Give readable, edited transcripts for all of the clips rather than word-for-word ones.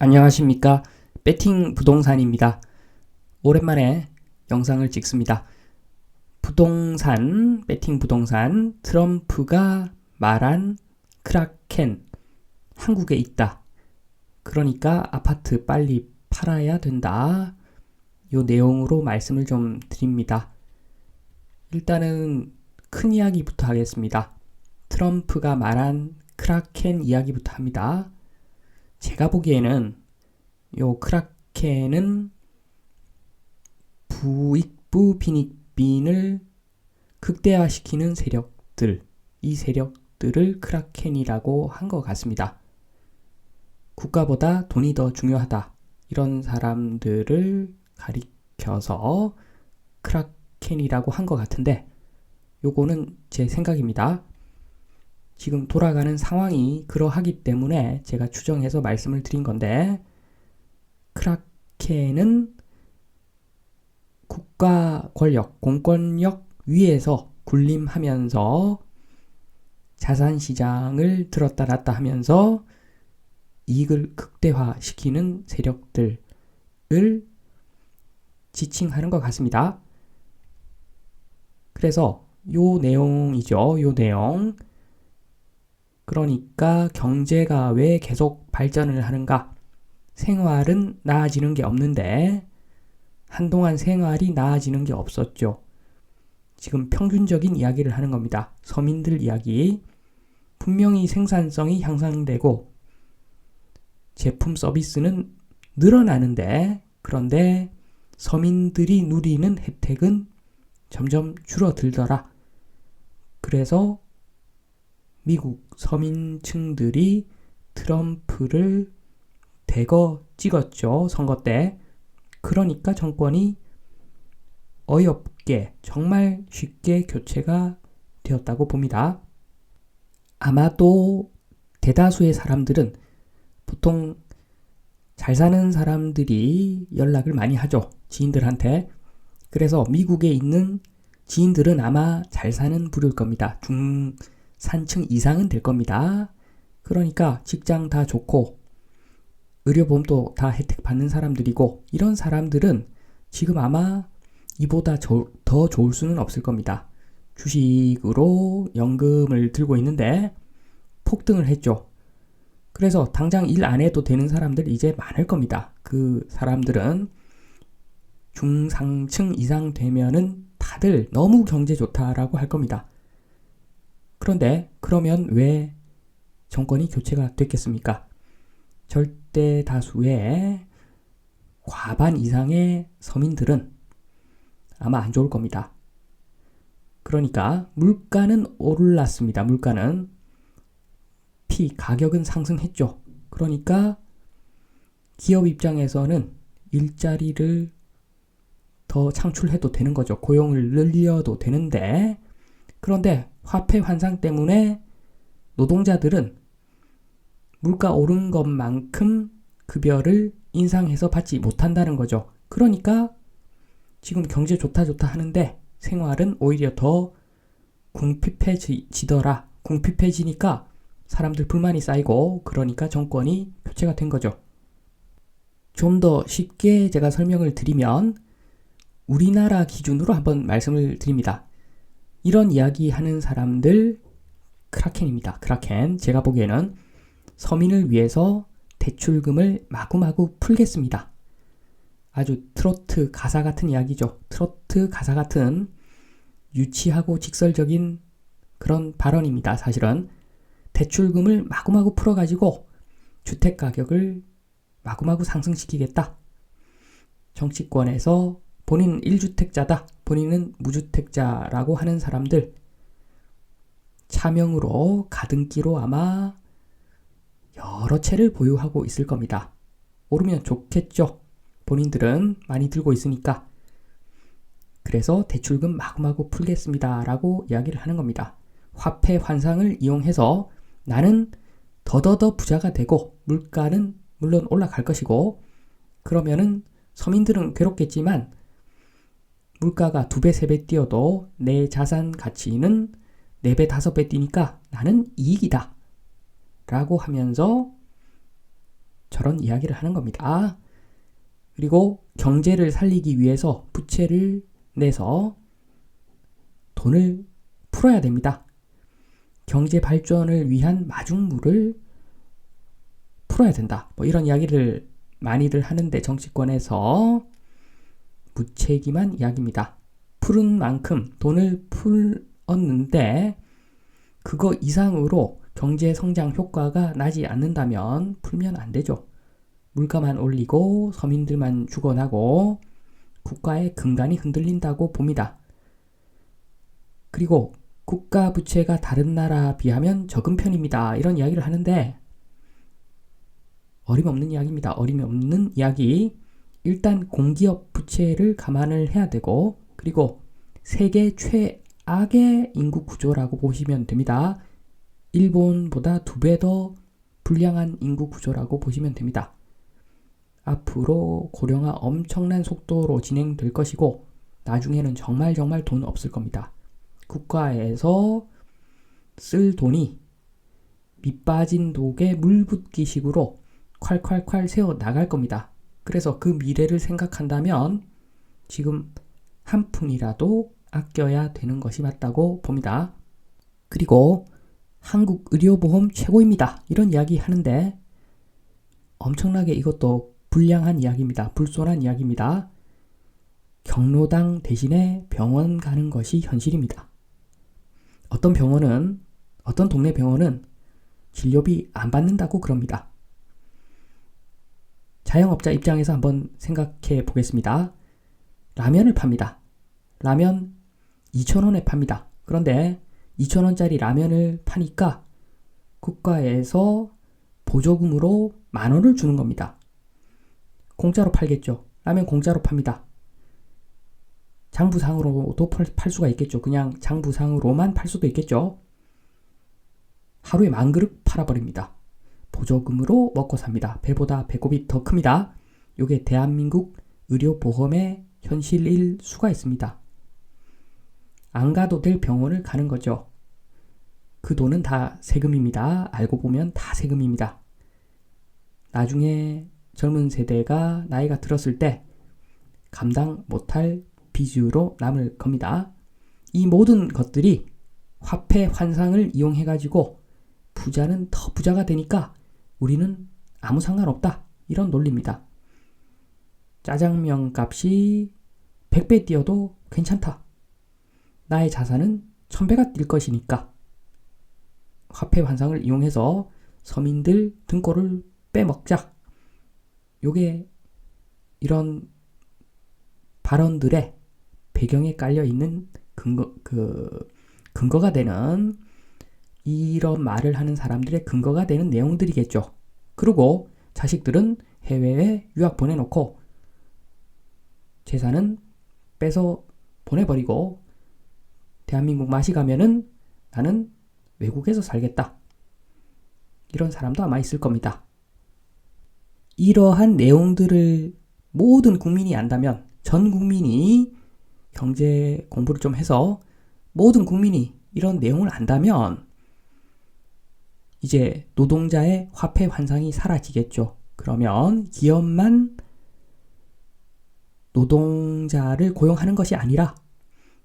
안녕하십니까. 배팅 부동산입니다. 오랜만에 영상을 찍습니다. 배팅 부동산, 트럼프가 말한 크라켄, 한국에 있다. 그러니까 아파트 빨리 팔아야 된다. 요 내용으로 말씀을 좀 드립니다. 일단은 큰 이야기부터 하겠습니다. 트럼프가 말한 크라켄 이야기부터 합니다. 제가 보기에는 요 크라켄은 부익부 빈익빈을 극대화시키는 세력들, 이 세력들을 크라켄이라고 한 것 같습니다. 국가보다 돈이 더 중요하다. 이런 사람들을 가리켜서 크라켄이라고 한 것 같은데 요거는 제 생각입니다. 지금 돌아가는 상황이 그러하기 때문에 제가 추정해서 말씀을 드린 건데 크라켄은 국가 권력, 공권력 위에서 군림하면서 자산시장을 들었다 놨다 하면서 이익을 극대화시키는 세력들을 지칭하는 것 같습니다. 그래서 요 내용이죠. 요 내용. 그러니까 경제가 왜 계속 발전을 하는가? 생활은 나아지는 게 없는데 한동안 생활이 나아지는 게 없었죠. 지금 평균적인 이야기를 하는 겁니다. 서민들 이야기. 분명히 생산성이 향상되고 제품 서비스는 늘어나는데 그런데 서민들이 누리는 혜택은 점점 줄어들더라. 그래서 미국 서민층들이 트럼프를 대거 찍었죠. 선거 때. 그러니까 정권이 어이없게 정말 쉽게 교체가 되었다고 봅니다. 아마도 대다수의 사람들은 보통 잘 사는 사람들이 연락을 많이 하죠. 지인들한테. 그래서 미국에 있는 지인들은 아마 잘 사는 부류일 겁니다. 중산층 이상은 될 겁니다. 그러니까 직장 다 좋고 의료보험도 다 혜택 받는 사람들이고 이런 사람들은 지금 아마 이보다 더 좋을 수는 없을 겁니다. 주식으로 연금을 들고 있는데 폭등을 했죠. 그래서 당장 일 안 해도 되는 사람들 이제 많을 겁니다. 그 사람들은 중상층 이상 되면은 다들 너무 경제 좋다라고 할 겁니다. 그런데 그러면 왜 정권이 교체가 됐겠습니까? 절대 다수의 과반 이상의 서민들은 아마 안 좋을 겁니다. 그러니까 물가는 올랐습니다. 물가는 가격은 상승했죠. 그러니까 기업 입장에서는 일자리를 더 창출해도 되는 거죠. 고용을 늘려도 되는데 그런데 화폐 환상 때문에 노동자들은 물가 오른 것만큼 급여를 인상해서 받지 못한다는 거죠. 그러니까 지금 경제 좋다 하는데 생활은 오히려 더 궁핍해지더라. 궁핍해지니까 사람들 불만이 쌓이고 그러니까 정권이 교체가 된 거죠. 좀 더 쉽게 제가 설명을 드리면 우리나라 기준으로 한번 말씀을 드립니다. 이런 이야기 하는 사람들 크라켄입니다. 크라켄. 제가 보기에는 서민을 위해서 대출금을 마구마구 풀겠습니다. 아주 트로트 가사 같은 이야기죠. 트로트 가사 같은 유치하고 직설적인 그런 발언입니다. 사실은 대출금을 마구마구 풀어가지고 주택 가격을 마구마구 상승시키겠다. 정치권에서 본인은 1주택자다. 본인은 무주택자라고 하는 사람들 차명으로 가등기로 아마 여러 채를 보유하고 있을 겁니다. 오르면 좋겠죠. 본인들은 많이 들고 있으니까. 그래서 대출금 마구마구 풀겠습니다. 라고 이야기를 하는 겁니다. 화폐 환상을 이용해서 나는 더더더 부자가 되고 물가는 물론 올라갈 것이고 그러면은 서민들은 괴롭겠지만 물가가 2배, 3배 뛰어도 내 자산 가치는 4배, 5배 뛰니까 나는 이익이다. 라고 하면서 저런 이야기를 하는 겁니다. 그리고 경제를 살리기 위해서 부채를 내서 돈을 풀어야 됩니다. 경제 발전을 위한 마중물을 풀어야 된다. 뭐 이런 이야기를 많이들 하는데 정치권에서 무책임한 이야기입니다. 푸른 만큼 돈을 풀었는데 그거 이상으로 경제 성장 효과가 나지 않는다면 풀면 안 되죠. 물가만 올리고 서민들만 죽어나고 국가의 근간이 흔들린다고 봅니다. 그리고 국가 부채가 다른 나라 비하면 적은 편입니다. 이런 이야기를 하는데 어림없는 이야기입니다. 어림없는 이야기. 일단 공기업 부채를 감안을 해야 되고 그리고 세계 최악의 인구 구조라고 보시면 됩니다. 일본보다 2배 더 불량한 인구 구조라고 보시면 됩니다. 앞으로 고령화 엄청난 속도로 진행될 것이고 나중에는 정말 돈 없을 겁니다. 국가에서 쓸 돈이 밑빠진 독에 물 붓기식으로 콸콸콸 새어 나갈 겁니다. 그래서 그 미래를 생각한다면 지금 한 푼이라도 아껴야 되는 것이 맞다고 봅니다. 그리고 한국 의료보험 최고입니다. 이런 이야기 하는데 엄청나게 이것도 불량한 이야기입니다. 불손한 이야기입니다. 경로당 대신에 병원 가는 것이 현실입니다. 어떤 동네 병원은 진료비 안 받는다고 그럽니다. 자영업자 입장에서 한번 생각해 보겠습니다. 라면을 팝니다. 라면 2,000원에 팝니다. 그런데 2,000원짜리 라면을 파니까 국가에서 보조금으로 10,000원을 주는 겁니다. 공짜로 팔겠죠. 라면 공짜로 팝니다. 장부상으로도 팔 수가 있겠죠. 그냥 장부상으로만 팔 수도 있겠죠. 하루에 10,000그릇 팔아버립니다. 보조금으로 먹고 삽니다. 배보다 배꼽이 더 큽니다. 이게 대한민국 의료보험의 현실일 수가 있습니다. 안 가도 될 병원을 가는 거죠. 그 돈은 다 세금입니다. 알고 보면 다 세금입니다. 나중에 젊은 세대가 나이가 들었을 때 감당 못할 빚으로 남을 겁니다. 이 모든 것들이 화폐 환상을 이용해가지고 부자는 더 부자가 되니까 우리는 아무 상관없다. 이런 논리입니다. 짜장면 값이 100배 뛰어도 괜찮다. 나의 자산은 1000배가 뛸 것이니까 화폐 환상을 이용해서 서민들 등골을 빼먹자. 요게 이런 발언들의 배경에 깔려있는 근거가 되는 이런 말을 하는 사람들의 근거가 되는 내용들이겠죠. 그리고 자식들은 해외에 유학 보내놓고 재산은 빼서 보내버리고 대한민국 맛이 가면은 나는 외국에서 살겠다. 이런 사람도 아마 있을 겁니다. 이러한 내용들을 모든 국민이 안다면 전 국민이 경제 공부를 좀 해서 모든 국민이 이런 내용을 안다면 이제 노동자의 화폐 환상이 사라지겠죠. 그러면 기업만 노동자를 고용하는 것이 아니라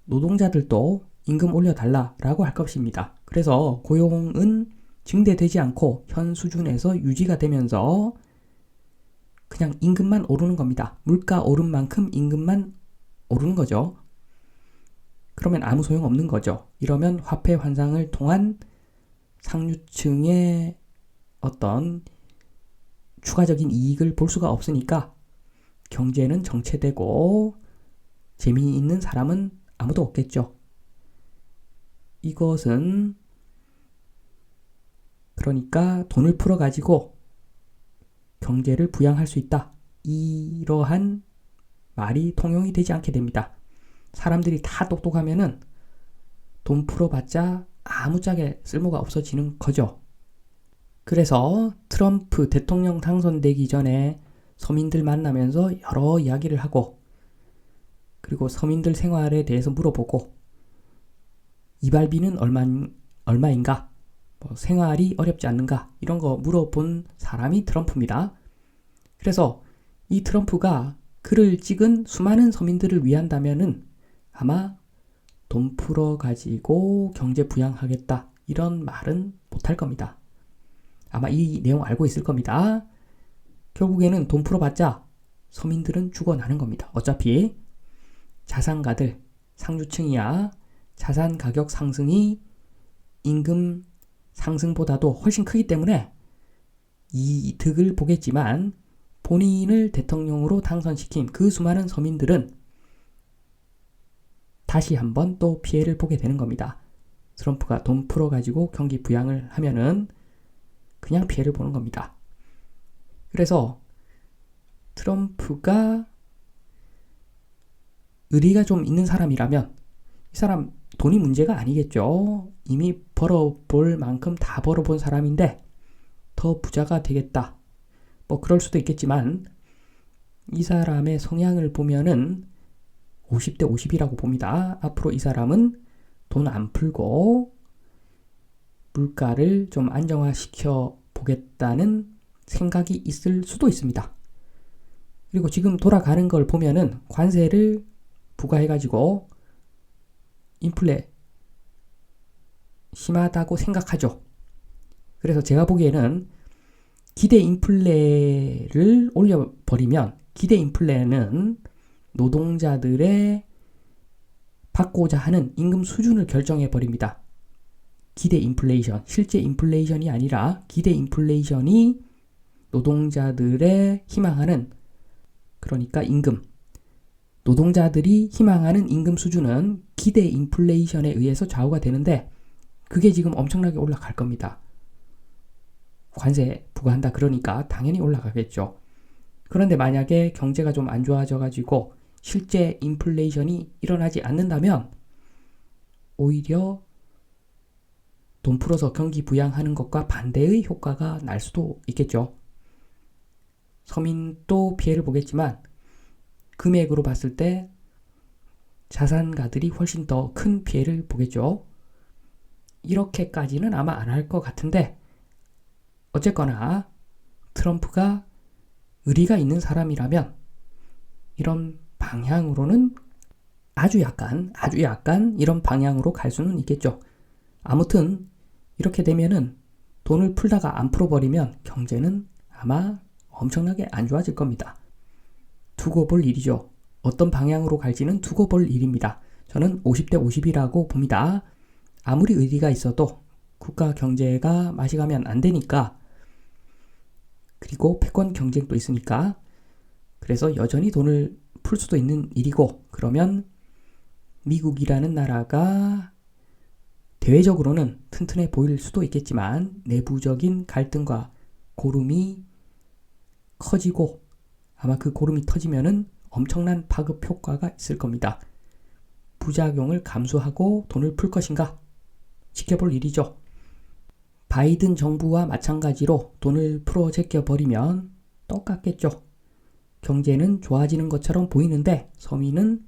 노동자들도 임금 올려달라라고 할 것입니다. 그래서 고용은 증대되지 않고 현 수준에서 유지가 되면서 그냥 임금만 오르는 겁니다. 물가 오른 만큼 임금만 오르는 거죠. 그러면 아무 소용 없는 거죠. 이러면 화폐 환상을 통한 상류층의 어떤 추가적인 이익을 볼 수가 없으니까 경제는 정체되고 재미있는 사람은 아무도 없겠죠. 이것은 그러니까 돈을 풀어가지고 경제를 부양할 수 있다. 이러한 말이 통용이 되지 않게 됩니다. 사람들이 다 똑똑하면은 돈 풀어봤자 아무짝에 쓸모가 없어지는 거죠. 그래서 트럼프 대통령 당선되기 전에 서민들 만나면서 여러 이야기를 하고 그리고 서민들 생활에 대해서 물어보고 이발비는 얼마인가? 생활이 어렵지 않는가? 이런 거 물어본 사람이 트럼프입니다. 그래서 이 트럼프가 글을 찍은 수많은 서민들을 위한다면은 아마 돈 풀어 가지고 경제 부양하겠다 이런 말은 못할 겁니다. 아마 이 내용 알고 있을 겁니다. 결국에는 돈 풀어봤자 서민들은 죽어나는 겁니다. 어차피 자산가들, 상류층이야 자산 가격 상승이 임금 상승보다도 훨씬 크기 때문에 이득을 보겠지만 본인을 대통령으로 당선시킨 그 수많은 서민들은 다시 한번 또 피해를 보게 되는 겁니다. 트럼프가 돈 풀어가지고 경기 부양을 하면은 그냥 피해를 보는 겁니다. 그래서 트럼프가 의리가 좀 있는 사람이라면 이 사람 돈이 문제가 아니겠죠. 이미 벌어볼 만큼 다 벌어본 사람인데 더 부자가 되겠다. 뭐 그럴 수도 있겠지만 이 사람의 성향을 보면은 50대 50이라고 봅니다. 앞으로 이 사람은 돈 안 풀고 물가를 좀 안정화시켜 보겠다는 생각이 있을 수도 있습니다. 그리고 지금 돌아가는 걸 보면은 관세를 부과해가지고 인플레 심하다고 생각하죠. 그래서 제가 보기에는 기대 인플레를 올려버리면 기대 인플레는 노동자들의 받고자 하는 임금 수준을 결정해 버립니다. 기대 인플레이션, 실제 인플레이션이 아니라 기대 인플레이션이 노동자들의 희망하는, 그러니까 임금, 노동자들이 희망하는 임금 수준은 기대 인플레이션에 의해서 좌우가 되는데 그게 지금 엄청나게 올라갈 겁니다. 관세 부과한다 그러니까 당연히 올라가겠죠. 그런데 만약에 경제가 좀 안 좋아져 가지고 실제 인플레이션이 일어나지 않는다면 오히려 돈 풀어서 경기 부양하는 것과 반대의 효과가 날 수도 있겠죠. 서민도 피해를 보겠지만 금액으로 봤을 때 자산가들이 훨씬 더 큰 피해를 보겠죠. 이렇게까지는 아마 안 할 것 같은데 어쨌거나 트럼프가 의리가 있는 사람이라면 이런 방향으로는 아주 약간 이런 방향으로 갈 수는 있겠죠. 아무튼 이렇게 되면은 돈을 풀다가 안 풀어버리면 경제는 아마 엄청나게 안 좋아질 겁니다. 두고 볼 일이죠. 어떤 방향으로 갈지는 두고 볼 일입니다. 저는 50대 50이라고 봅니다. 아무리 의리가 있어도 국가 경제가 마시가면 안 되니까, 그리고 패권 경쟁도 있으니까, 그래서 여전히 돈을 풀 수도 있는 일이고, 그러면 미국이라는 나라가 대외적으로는 튼튼해 보일 수도 있겠지만 내부적인 갈등과 고름이 커지고 아마 그 고름이 터지면은 엄청난 파급 효과가 있을 겁니다. 부작용을 감수하고 돈을 풀 것인가? 지켜볼 일이죠. 바이든 정부와 마찬가지로 돈을 풀어 제껴버리면 똑같겠죠. 경제는 좋아지는 것처럼 보이는데 서민은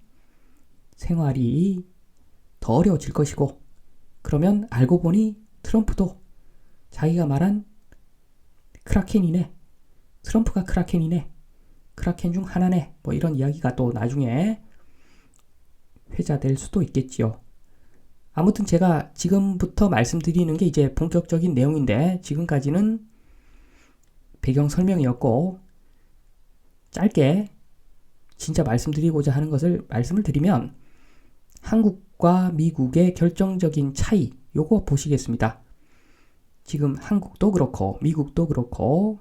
생활이 더 어려워질 것이고, 그러면 알고 보니 트럼프도 자기가 말한 크라켄이네, 트럼프가 크라켄이네, 크라켄 중 하나네, 뭐 이런 이야기가 또 나중에 회자될 수도 있겠지요. 아무튼 제가 지금부터 말씀드리는 게 이제 본격적인 내용인데 지금까지는 배경 설명이었고, 짧게 진짜 말씀드리고자 하는 것을 말씀을 드리면 한국과 미국의 결정적인 차이, 요거 보시겠습니다. 지금 한국도 그렇고 미국도 그렇고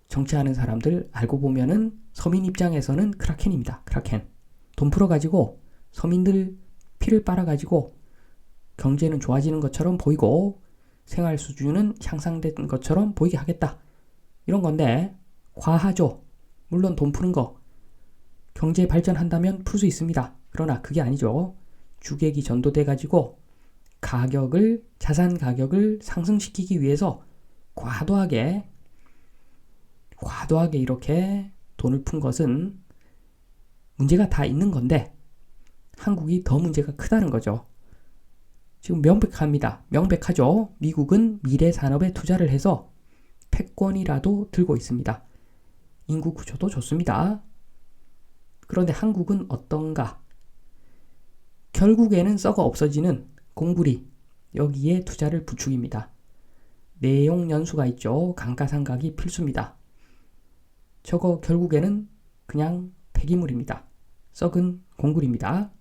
정치하는 사람들 알고 보면은 서민 입장에서는 크라켄입니다. 크라켄. 돈 풀어가지고 서민들 피를 빨아가지고 경제는 좋아지는 것처럼 보이고 생활 수준은 향상된 것처럼 보이게 하겠다. 이런 건데 과하죠. 물론 돈 푸는 거 경제 발전한다면 풀 수 있습니다. 그러나 그게 아니죠. 주객이 전도돼가지고 가격을, 자산 가격을 상승시키기 위해서 과도하게 이렇게 돈을 푼 것은 문제가 다 있는 건데 한국이 더 문제가 크다는 거죠. 지금 명백합니다. 명백하죠. 미국은 미래 산업에 투자를 해서 패권이라도 들고 있습니다. 인구 구조도 좋습니다. 그런데 한국은 어떤가? 결국에는 썩어 없어지는 공구리, 여기에 투자를 부추깁니다. 내용 연수가 있죠. 감가상각이 필수입니다. 저거 결국에는 그냥 폐기물입니다. 썩은 공구리입니다.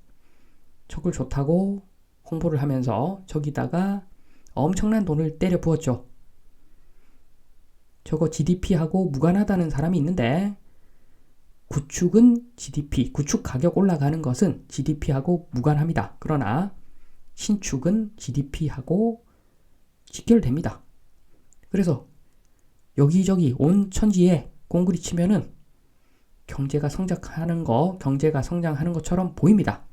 저걸 좋다고 홍보를 하면서 저기다가 엄청난 돈을 때려 부었죠. 저거 GDP하고 무관하다는 사람이 있는데 구축은 GDP, 구축 가격 올라가는 것은 GDP하고 무관합니다. 그러나 신축은 GDP하고 직결됩니다. 그래서 여기저기 온 천지에 공구리 치면은 경제가 성장하는 것처럼 보입니다.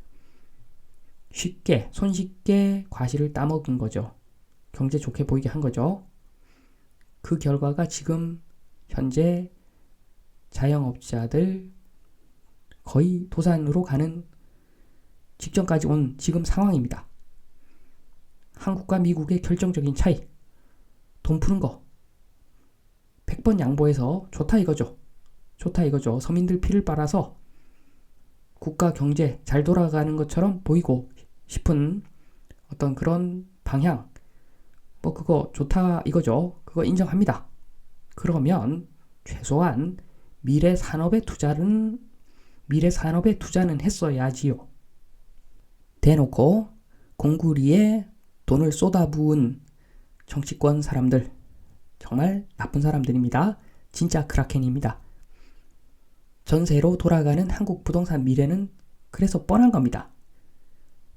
쉽게, 손쉽게 과실을 따먹은 거죠. 경제 좋게 보이게 한 거죠. 그 결과가 지금 현재 자영업자들 거의 도산으로 가는 직전까지 온 지금 상황입니다. 한국과 미국의 결정적인 차이, 돈 푸는 거 100번 양보해서 좋다 이거죠. 서민들 피를 빨아서 국가 경제 잘 돌아가는 것처럼 보이고 싶은 어떤 그런 방향, 그거 좋다 이거죠. 그거 인정합니다. 그러면 최소한 미래 산업에 투자는 했어야지요. 대놓고 공구리에 돈을 쏟아부은 정치권 사람들, 정말 나쁜 사람들입니다. 진짜 크라켄입니다. 전세로 돌아가는 한국 부동산 미래는 그래서 뻔한 겁니다.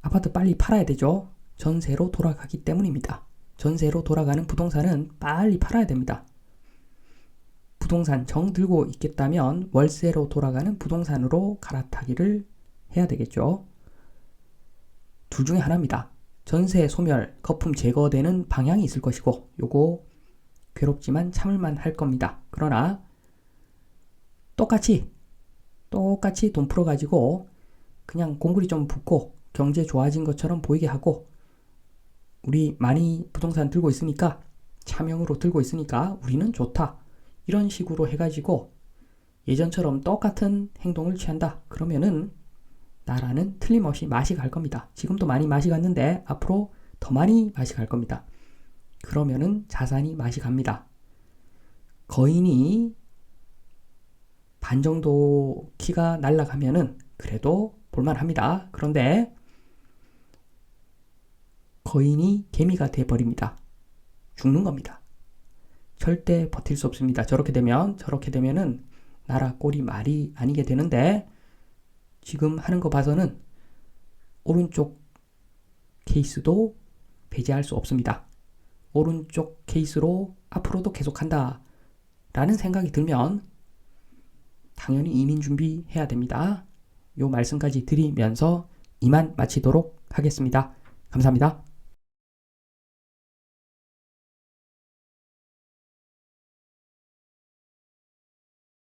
아파트 빨리 팔아야 되죠. 전세로 돌아가기 때문입니다. 전세로 돌아가는 부동산은 빨리 팔아야 됩니다. 부동산 정 들고 있겠다면 월세로 돌아가는 부동산으로 갈아타기를 해야 되겠죠. 둘 중에 하나입니다. 전세 소멸, 거품 제거되는 방향이 있을 것이고 요거 괴롭지만 참을만 할 겁니다. 그러나 똑같이 돈 풀어가지고 그냥 공구리 좀 붓고 경제 좋아진 것처럼 보이게 하고 우리 많이 부동산 들고 있으니까 차명으로 들고 있으니까 우리는 좋다. 이런 식으로 해가지고 예전처럼 똑같은 행동을 취한다. 그러면은 나라는 틀림없이 맛이 갈 겁니다. 지금도 많이 맛이 갔는데 앞으로 더 많이 맛이 갈 겁니다. 그러면은 자산이 맛이 갑니다. 거인이 반 정도 키가 날아가면은 그래도 볼만합니다. 그런데 거인이 개미가 돼버립니다. 죽는 겁니다. 절대 버틸 수 없습니다. 저렇게 되면은 나라 꼴이 말이 아니게 되는데 지금 하는 거 봐서는 오른쪽 케이스도 배제할 수 없습니다. 오른쪽 케이스로 앞으로도 계속한다 라는 생각이 들면 당연히 이민 준비해야 됩니다. 요 말씀까지 드리면서 이만 마치도록 하겠습니다. 감사합니다.